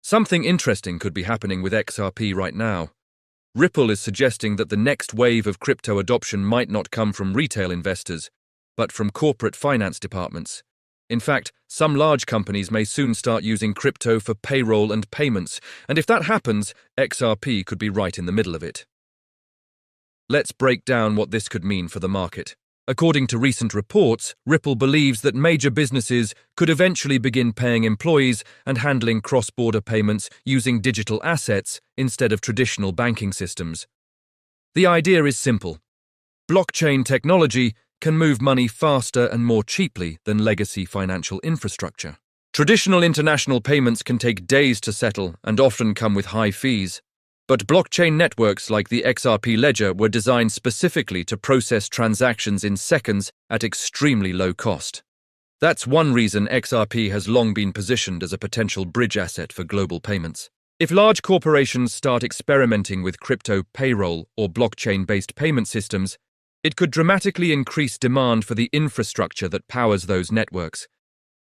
Something interesting could be happening with XRP right now. Ripple is suggesting that the next wave of crypto adoption might not come from retail investors, but from corporate finance departments. In fact, some large companies may soon start using crypto for payroll and payments, and if that happens, XRP could be right in the middle of it. Let's break down what this could mean for the market. According to recent reports, Ripple believes that major businesses could eventually begin paying employees and handling cross-border payments using digital assets instead of traditional banking systems. The idea is simple. Blockchain technology can move money faster and more cheaply than legacy financial infrastructure. Traditional international payments can take days to settle and often come with high fees. But blockchain networks like the XRP ledger were designed specifically to process transactions in seconds at extremely low cost. That's one reason XRP has long been positioned as a potential bridge asset for global payments. If large corporations start experimenting with crypto payroll or blockchain-based payment systems, it could dramatically increase demand for the infrastructure that powers those networks.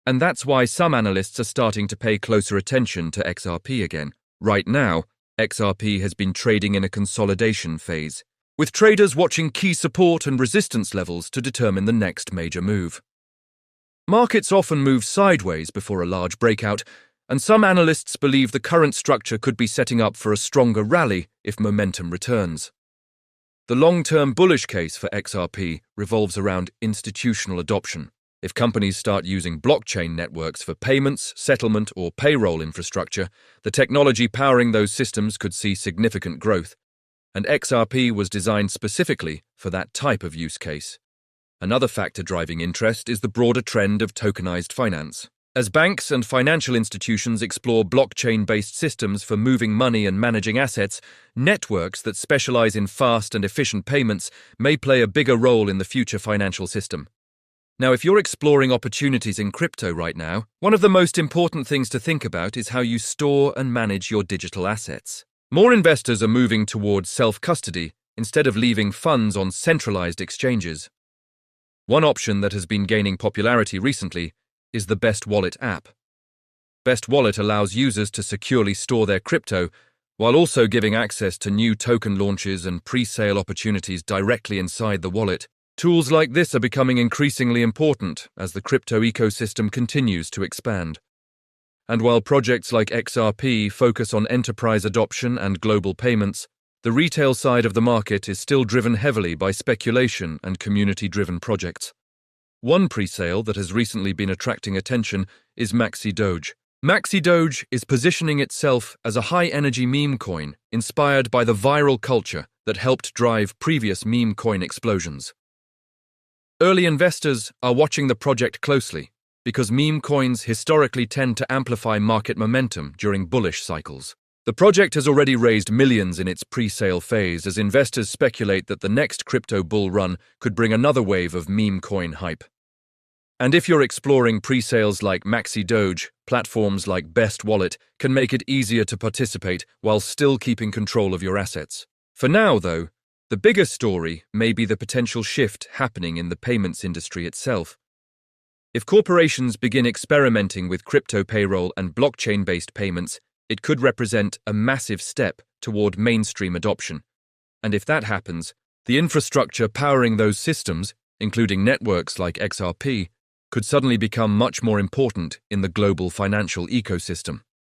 And that's why some analysts are starting to pay closer attention to XRP again. Right now, XRP has been trading in a consolidation phase, with traders watching key support and resistance levels to determine the next major move. Markets often move sideways before a large breakout, and some analysts believe the current structure could be setting up for a stronger rally if momentum returns. The long-term bullish case for XRP revolves around institutional adoption. If companies start using blockchain networks for payments, settlement, or payroll infrastructure, the technology powering those systems could see significant growth, and XRP was designed specifically for that type of use case. Another factor driving interest is the broader trend of tokenized finance. As banks and financial institutions explore blockchain-based systems for moving money and managing assets, networks that specialize in fast and efficient payments may play a bigger role in the future financial system. Now, if you're exploring opportunities in crypto right now, one of the most important things to think about is how you store and manage your digital assets. More investors are moving towards self-custody instead of leaving funds on centralized exchanges. One option that has been gaining popularity recently is the Best Wallet app. Best Wallet allows users to securely store their crypto while also giving access to new token launches and pre-sale opportunities directly inside the wallet. Tools like this are becoming increasingly important as the crypto ecosystem continues to expand. And while projects like XRP focus on enterprise adoption and global payments, the retail side of the market is still driven heavily by speculation and community-driven projects. One presale that has recently been attracting attention is Maxi Doge. Maxi Doge is positioning itself as a high-energy meme coin inspired by the viral culture that helped drive previous meme coin explosions. Early investors are watching the project closely because meme coins historically tend to amplify market momentum during bullish cycles. The project has already raised millions in its pre-sale phase as investors speculate that the next crypto bull run could bring another wave of meme coin hype. And if you're exploring pre-sales like Maxi Doge, platforms like Best Wallet can make it easier to participate while still keeping control of your assets. For now, though, the bigger story may be the potential shift happening in the payments industry itself. If corporations begin experimenting with crypto payroll and blockchain-based payments, it could represent a massive step toward mainstream adoption. And if that happens, the infrastructure powering those systems, including networks like XRP, could suddenly become much more important in the global financial ecosystem.